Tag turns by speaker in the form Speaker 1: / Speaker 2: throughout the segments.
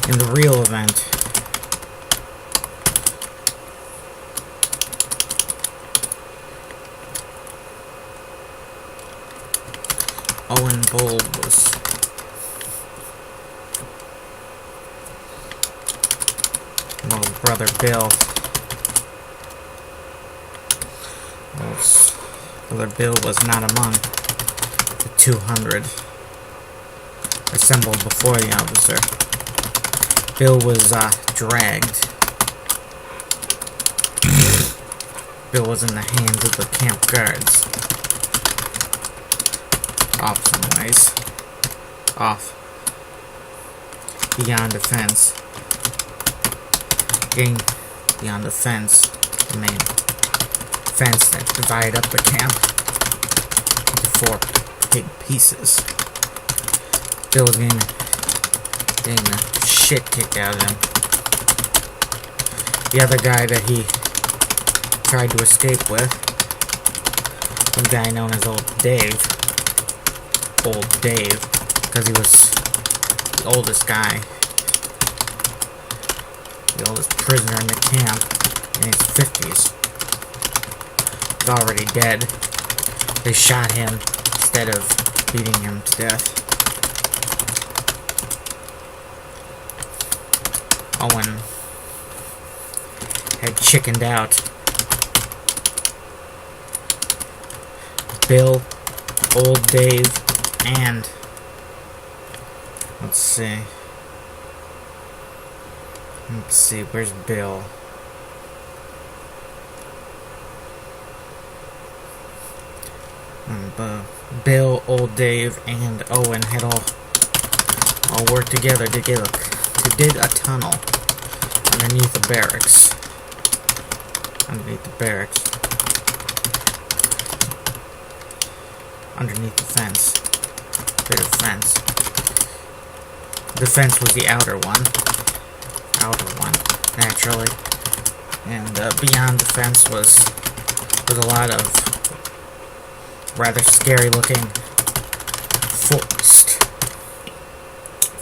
Speaker 1: In the real event, Owen Bold was brother Bill. Brother Bill was not among the 200 assembled before the officer. Bill was dragged. Bill was in the hands of the camp guards. Off some ways. Off. Beyond the fence. Getting beyond the fence. The main fence that divided up the camp into 4 big pieces. Bill was getting the shit kicked out of him. The other guy that he tried to escape with, the guy known as Old Dave, because he was the oldest guy, the oldest prisoner in the camp, in his 50s. He's already dead. They shot him instead of beating him to death. Owen had chickened out. Bill, Old Dave, and let's see, where's Bill? Bill, Old Dave, and Owen had all worked together to dig a tunnel underneath the barracks. Underneath the fence. Bit of fence. The fence was the outer one, naturally. And beyond the fence was a lot of rather scary looking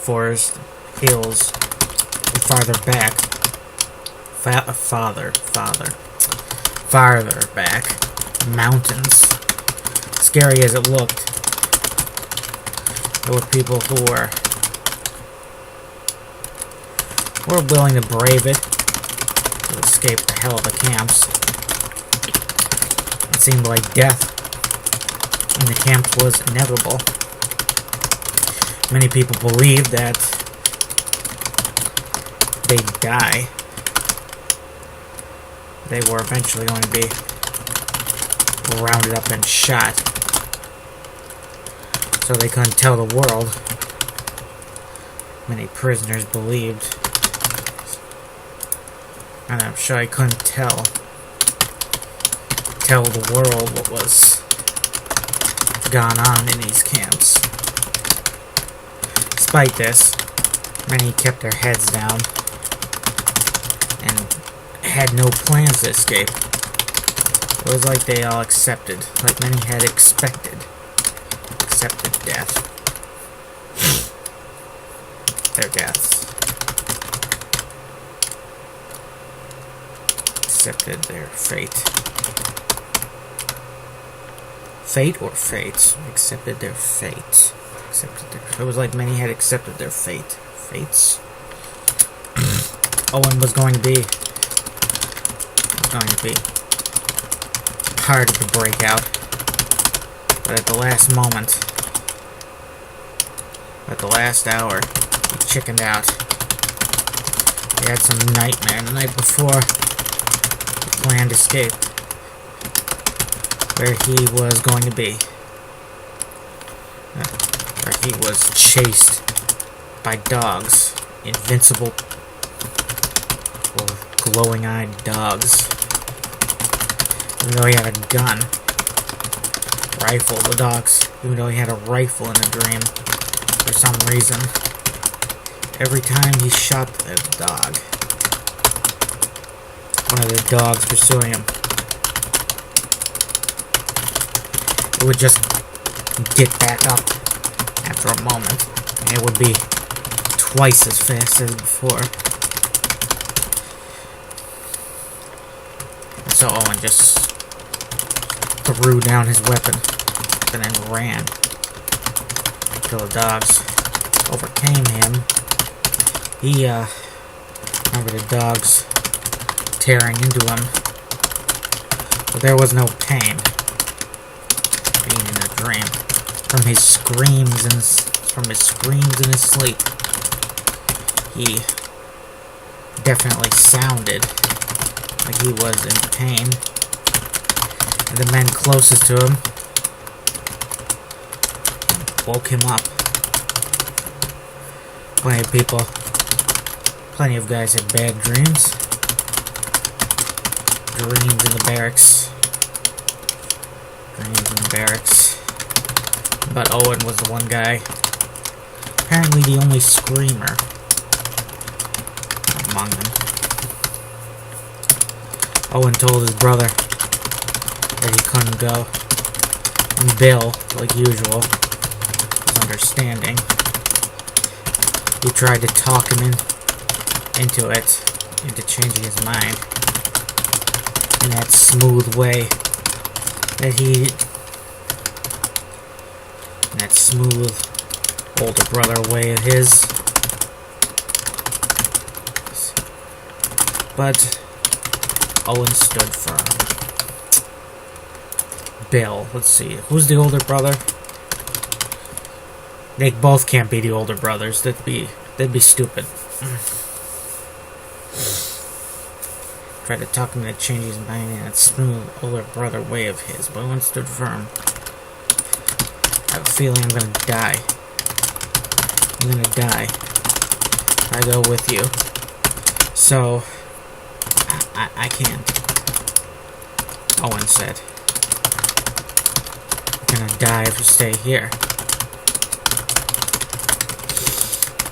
Speaker 1: forest, hills, and farther back, farther back, mountains. Scary as it looked, there were people who were willing to brave it, to escape the hell of the camps. It seemed like death in the camps was inevitable. Many people believed that they'd die. They were eventually going to be rounded up and shot, so they couldn't tell the world. Many prisoners believed, and I'm sure I couldn't tell the world what was gone on in these camps. Despite this, many kept their heads down and had no plans to escape. It was like they all accepted, like many had accepted death. Their deaths. Accepted their fate. Fate or fates? Accepted their fate. It was like many had accepted their fate. Fates? Owen was going to be part of the breakout, but at the last moment, at the last hour, he chickened out. He had some nightmare the night before he planned escape, where he was going to be, where he was chased by dogs, invincible, glowing-eyed dogs. Even though he had a gun, rifle, the dogs, even though he had a rifle in the dream, for some reason, every time he shot the dog, one of the dogs pursuing him, it would just get back up after a moment, and it would be twice as fast as before. And so Owen just threw down his weapon and then ran until the dogs overcame him. He, remember the dogs tearing into him, but there was no pain being in a dream. From his screams in his sleep, he definitely sounded like he was in pain. And the men closest to him woke him up. Plenty of guys had bad dreams. Dreams in the barracks. But Owen was the one guy, apparently the only screamer among them. Owen told his brother that he couldn't go, and Bill, like usual, was understanding. He tried to talk him into changing his mind in that smooth way that smooth older brother way of his. But Owen stood firm. Bill, let's see, who's the older brother? They both can't be the older brothers. They'd be stupid. Tried to talk him into changing his mind in that smooth older brother way of his, but Owen stood firm. I have a feeling I'm gonna die. I go with you. So, I can't. Owen said. I'm gonna die if you stay here.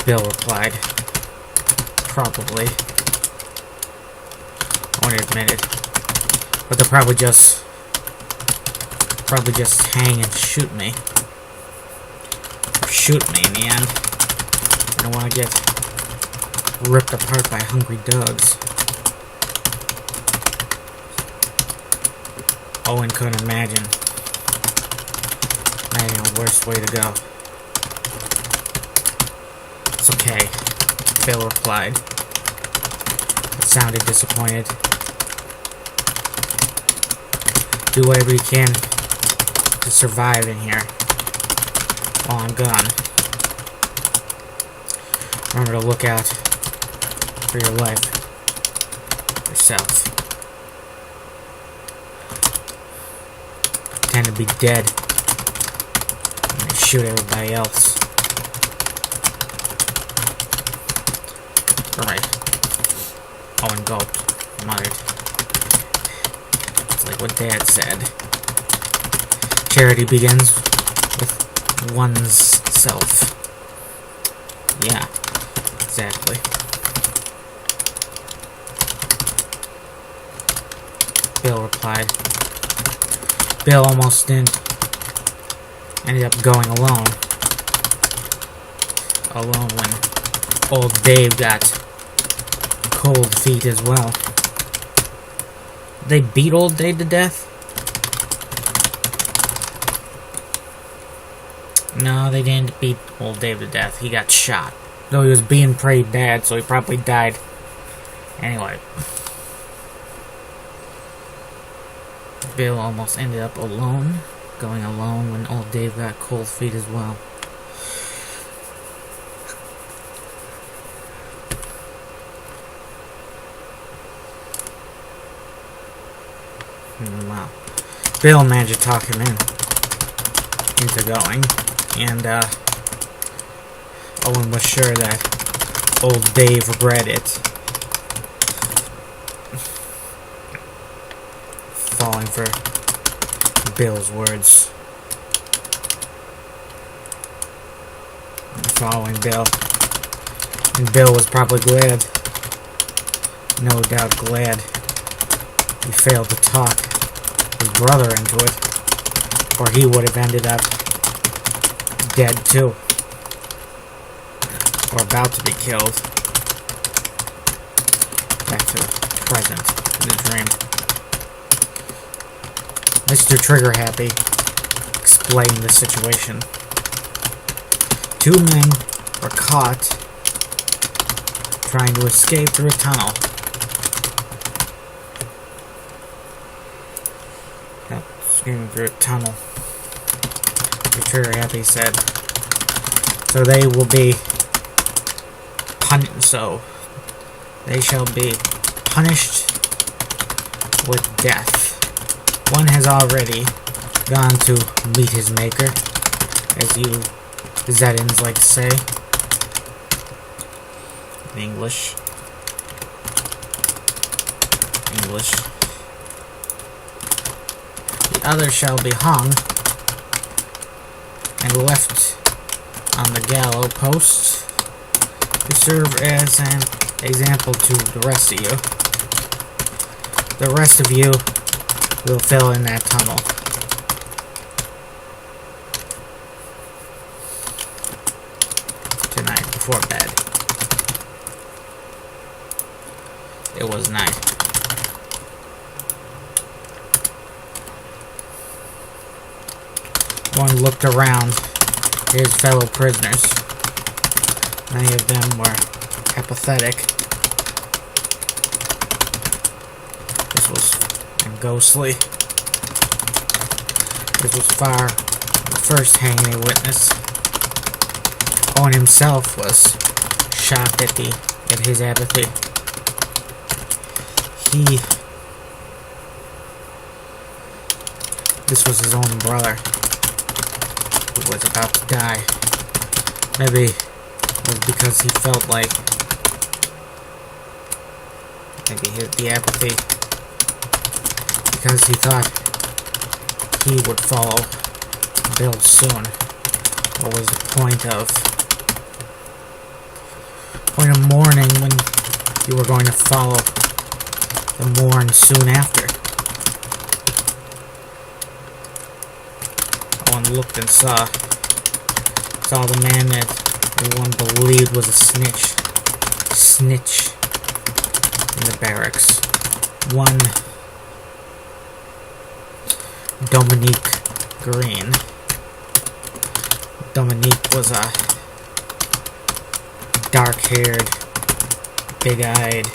Speaker 1: Bill replied. Probably. Owen admitted. But they'll probably just hang and shoot me. Or shoot me in the end. I don't want to get ripped apart by hungry dogs. Owen couldn't imagine a worse way to go. It's okay, Bill replied. It sounded disappointed. Do whatever you can to survive in here while I'm gone. Remember to look out for your life yourself. Pretend to be dead and they shoot everybody else. Alright. Owen gulped, muttered. It's like what Dad said. Charity begins with one's self. Yeah, exactly. Bill replied. Bill almost ended up going alone. Alone when old Dave got cold feet as well. They beat old Dave to death? No, they didn't beat old Dave to death. He got shot. Though he was being pretty bad, so he probably died. Anyway. Bill almost ended up alone. Going alone when old Dave got cold feet as well. Wow. Bill managed to talk him into going, and Owen was sure that old Dave regretted it. Falling for Bill's words. Following Bill. And Bill was probably glad. No doubt glad. He failed to talk his brother into it, or he would have ended up dead too. or about to be killed. Back to the present, in the dream. Mr. Trigger Happy explained the situation. 2 men were caught trying to escape through a tunnel. Yep, screaming through a tunnel. Mr. Trigger Happy said. So they will be punished. So they shall be punished with death. One has already gone to meet his maker, as you Zetins like to say in English. The other shall be hung and left on the gallows post to serve as an example to the rest of you. The rest of you will fill in that tunnel. Tonight, before bed. It was night. One looked around at his fellow prisoners. Many of them were apathetic. This was ghostly. This was far the first hanging he witnessed. Owen himself was shocked at his apathy. This was his own brother who was about to die. Maybe it was because he felt like the apathy, because he thought he would follow Bill soon. What was the point of mourning when you were going to follow the mourn soon after? One looked and saw the man that everyone believed was a snitch in the barracks. One Dominique Green. Dominique was a dark-haired, big-eyed,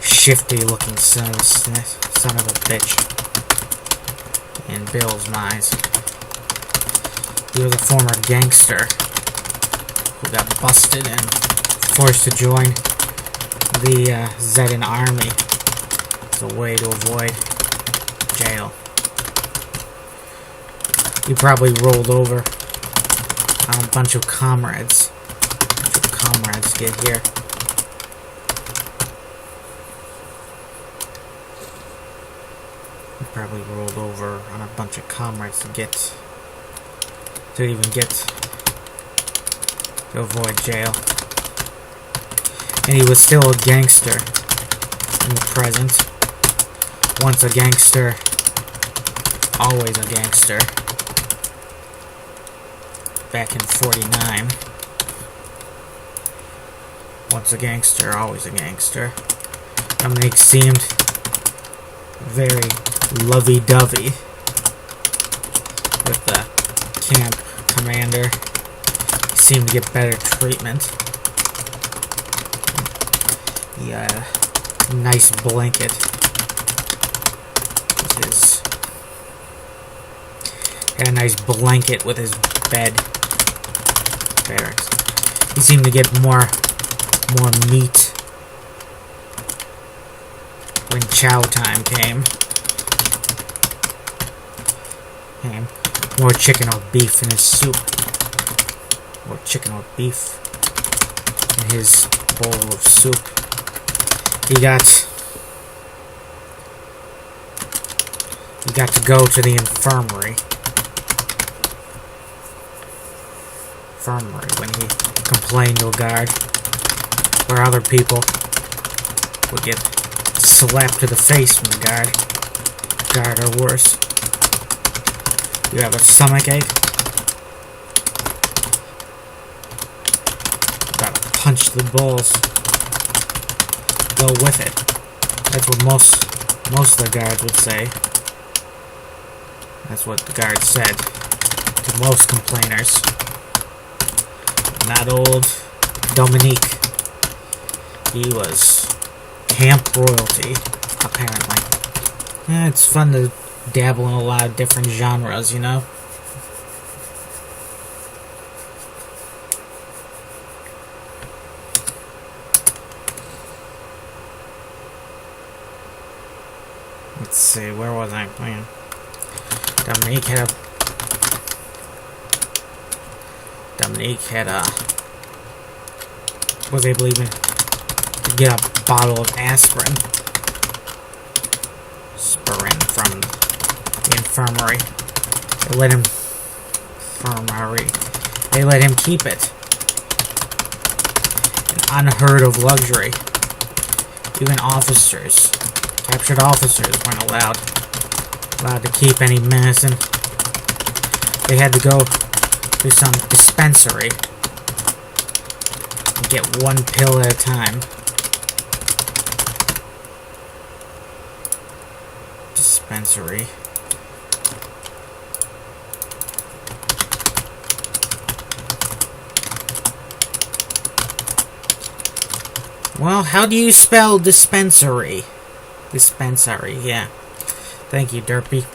Speaker 1: shifty-looking son of a bitch in Bill's minds. He was a former gangster who got busted and forced to join the Zetin army as a way to avoid jail. He probably rolled over on a bunch of comrades. Get here. He probably rolled over on a bunch of comrades to avoid jail. And he was still a gangster in the present. Once a gangster, always a gangster. Back in 49. Once a gangster, always a gangster. Dominic seemed very lovey-dovey with the camp commander. He seemed to get better treatment. He had a nice blanket. Had a nice blanket with his bed. Barracks. He seemed to get more meat when chow time came. More chicken or beef in his soup. More chicken or beef in his bowl of soup. He got to go to the infirmary when he complained to a guard, where other people would get slapped to the face from the guard or worse. You have a stomachache? Got a punch the balls. Go with it. That's what most of the guards would say. That's what the guard said to most complainers. Not old Dominique. He was camp royalty, apparently. Yeah, it's fun to dabble in a lot of different genres, you know? Let's see, where was I? Man. Dominique had a was able even to get a bottle of aspirin from the infirmary. They let him keep it. An unheard of luxury. Even captured officers weren't allowed to keep any medicine. They had to go to some dispensary and get one pill at a time. Dispensary. Well, how do you spell dispensary? Dispensary, yeah. Thank you, Derpy.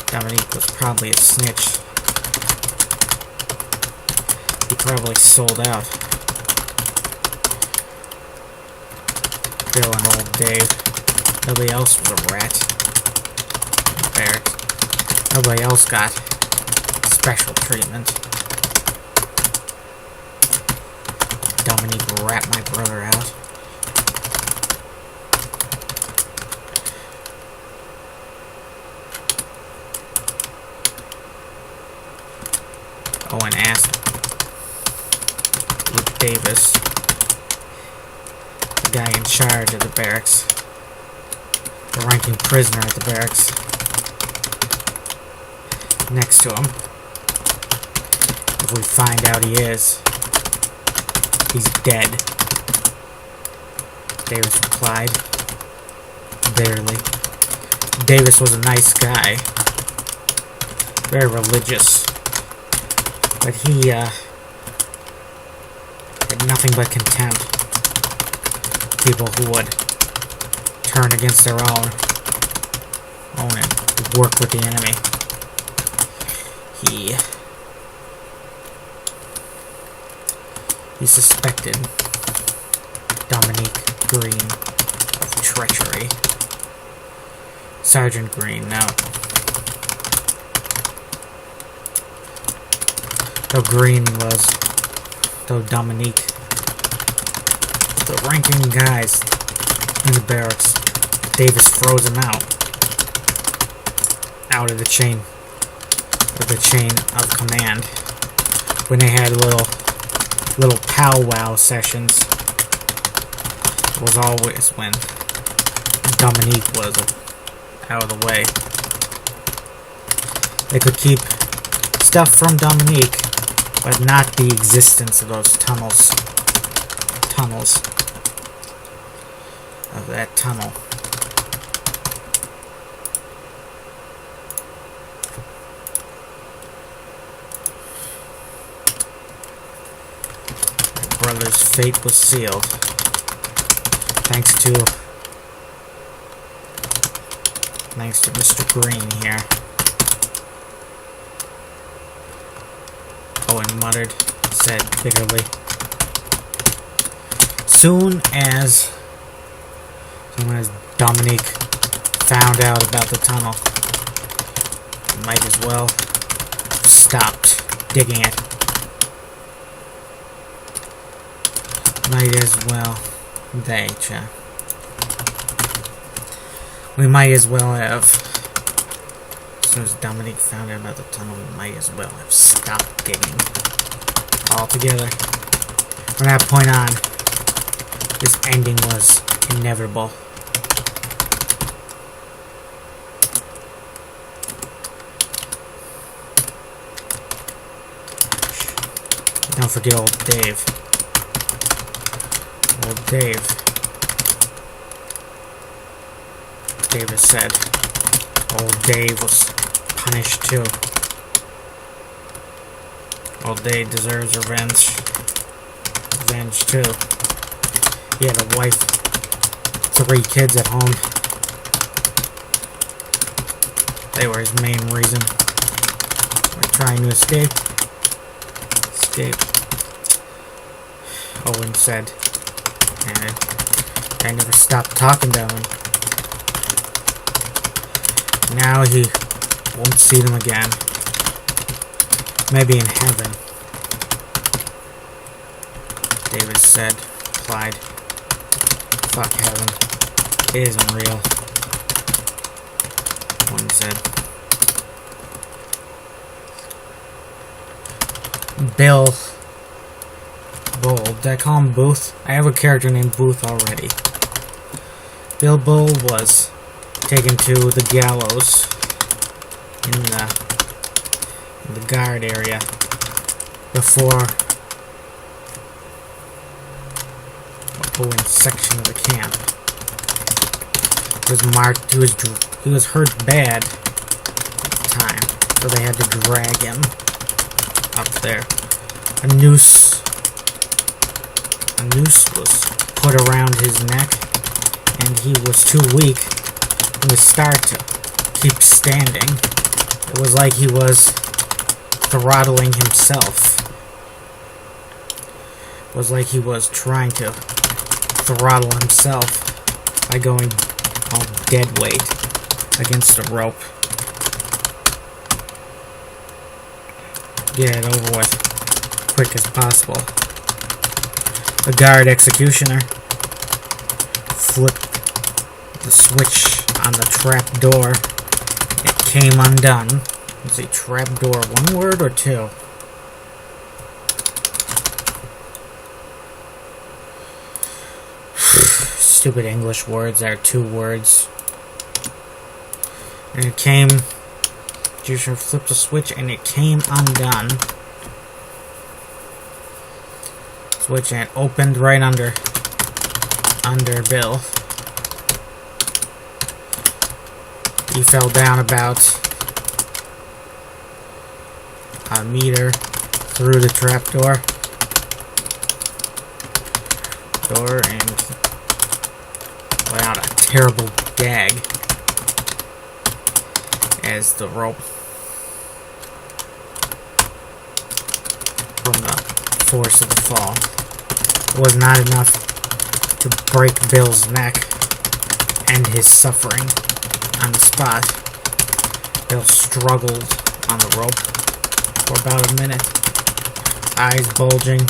Speaker 1: Dominique was probably a snitch. He probably sold out. Bill and old Dave. Nobody else was a rat. Barracks. Nobody else got special treatment. Dominique rat my brother out. Owen asked Luke Davis, the guy in charge of the barracks, the ranking prisoner at the barracks, next to him. If we find out he is, he's dead. Davis replied, barely. Davis was a nice guy, very religious. But he, had nothing but contempt. People who would turn against their own and work with the enemy. He suspected Dominique Green of treachery. Sergeant Green, no. Though Dominique, the ranking guys in the barracks, Davis froze him out of the chain of command when they had little powwow sessions. It was always when Dominique was out of the way. They could keep stuff from Dominique, but not the existence of those tunnels of that tunnel. My brother's fate was sealed, thanks to Mr. Green here. Owen muttered, said bitterly. Soon as Dominique found out about the tunnel, he might as well have stopped digging it. Might as well. We might as well have. As soon as Dominique found out about the tunnel, we might as well have stopped digging altogether. From that point on, this ending was inevitable. Don't forget old Dave. Old Dave. Davis said. Old Dave was punished too. Old Dave deserves revenge. Revenge too. He had a wife, 3 kids at home. They were his main reason. We're trying to escape. Escape. Owen said. And I never stopped talking to him. Now he won't see them again. Maybe in heaven. David said, replied. Fuck heaven. It isn't real. One said. Bill Bull. Did I call him Booth? I have a character named Booth already. Bill Bull was taken to the gallows in the guard area before Owen's section of the camp. It was marked. He was hurt bad at the time, so they had to drag him up there. A noose was put around his neck, and he was too weak from the start to keep standing. It was like he was throttling himself. It was like he was trying to throttle himself by going all dead weight against the rope. Get it over with quick as possible. The guard executioner flipped the switch on the trap door. It came undone. Is a trap door one word or two? Stupid English words are 2 words. And it came. Juicer flipped the switch and it came undone. Switch and it opened right under Bill. He fell down about a meter through the trapdoor. And let out a terrible gag as the rope from the force of the fall was not enough to break Bill's neck and his suffering on the spot. Bill struggled on the rope for about a minute, eyes bulging,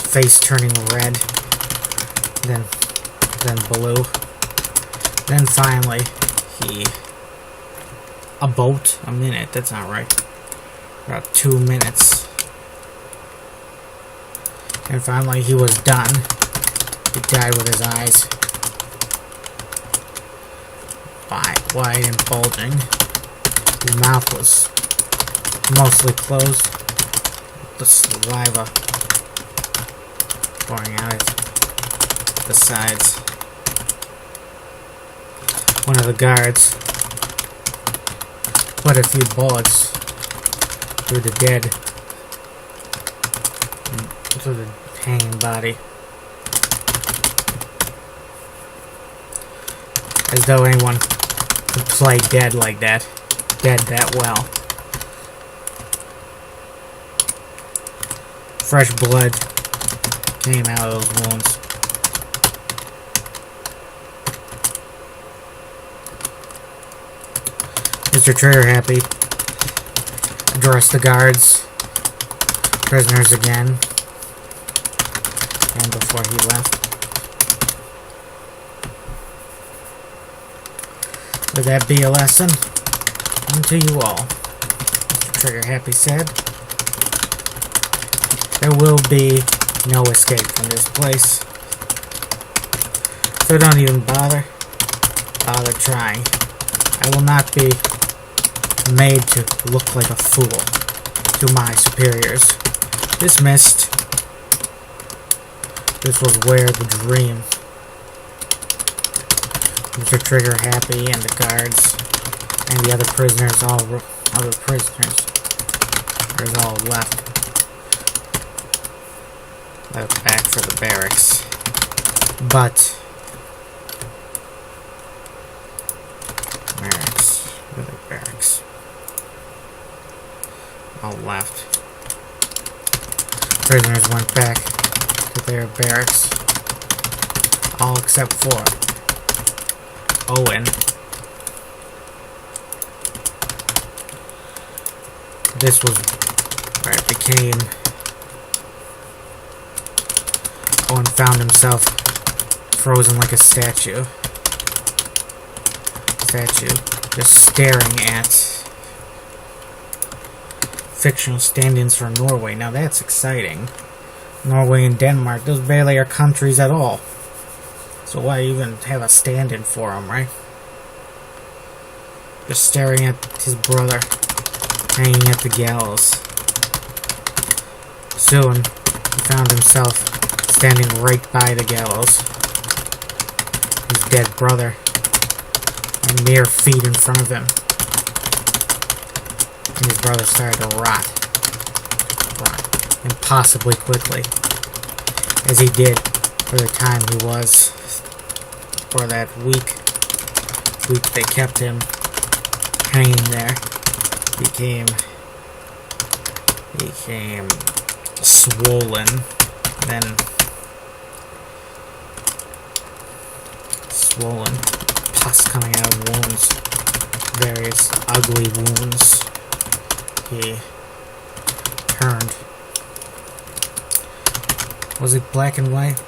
Speaker 1: face turning red, then blue. Then finally, a minute, that's not right. About 2 minutes. And finally he was done. He died with his eyes wide and bulging. His mouth was mostly closed, the saliva pouring out at the sides. One of the guards put a few bullets through the hanging body. As though anyone could play dead like that. Dead that well. Fresh blood came out of those wounds. Mr. Trigger Happy addressed the guards, prisoners again, and before he left. Would that be a lesson unto you all? Mr. Trigger Happy said. There will be no escape from this place. So don't even bother trying. I will not be made to look like a fool to my superiors This missed. This was where the dream. Mr. Trigger happy and the guards and the other prisoners all left. Back for the barracks. But where are the barracks? All left. Prisoners went back to their barracks. All except for Owen. This was where it became. Owen found himself frozen like a statue. Just staring at fictional stand-ins for Norway. Now that's exciting. Norway and Denmark, those barely are countries at all. So why even have a stand-in for him, right? Just staring at his brother hanging at the gallows. Soon, he found himself standing right by the gallows. His dead brother, and mere feet in front of him. And his brother started to rot, impossibly quickly, as he did for the time he was, for that week they kept him hanging there. Became swollen, then pus coming out of wounds, various ugly wounds. He turned. Was it black and white?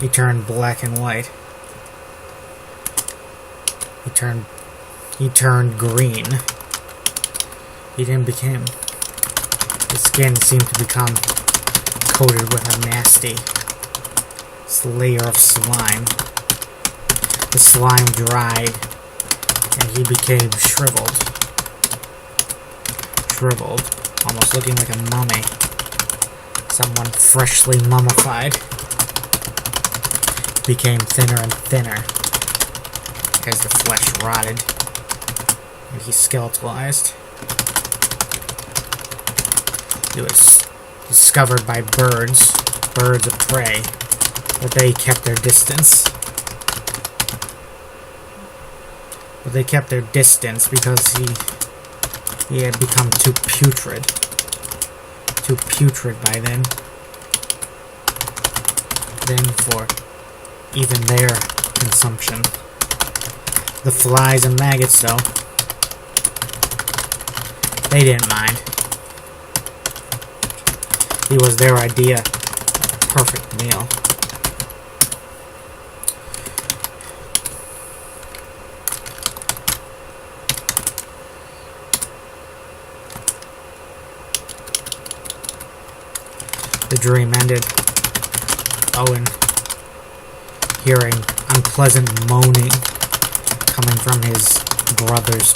Speaker 1: He turned black and white. He turned green. He then became. His skin seemed to become coated with a nasty layer of slime. The slime dried, and he became shriveled, almost looking like a mummy. Someone freshly mummified. Became thinner and thinner as the flesh rotted, and he skeletalized. It was discovered by birds of prey, but they kept their distance. Because he had become too putrid by then. For even their consumption. The flies and maggots, though, they didn't mind. He was their idea of a perfect meal. The dream ended. Owen, hearing unpleasant moaning coming from his brother's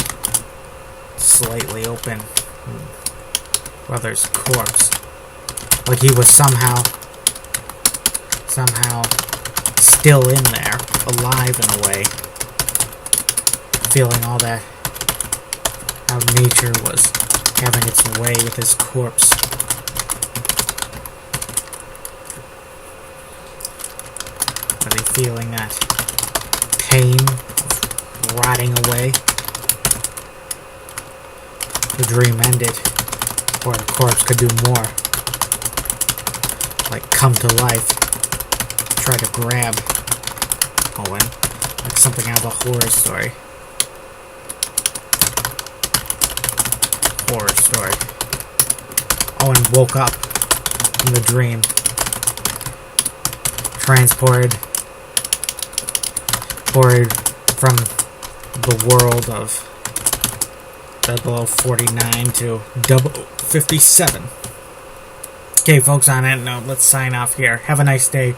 Speaker 1: slightly open brother's corpse, like he was somehow still in there, alive in a way, feeling all that, how nature was having its way with his corpse. Feeling that pain of rotting away. The dream ended, or the corpse could do more, like come to life, try to grab Owen, like something out of a horror story. Owen woke up from the dream, transported from the world of 0049 to 0057. Okay, folks, on that note, let's sign off here. Have a nice day.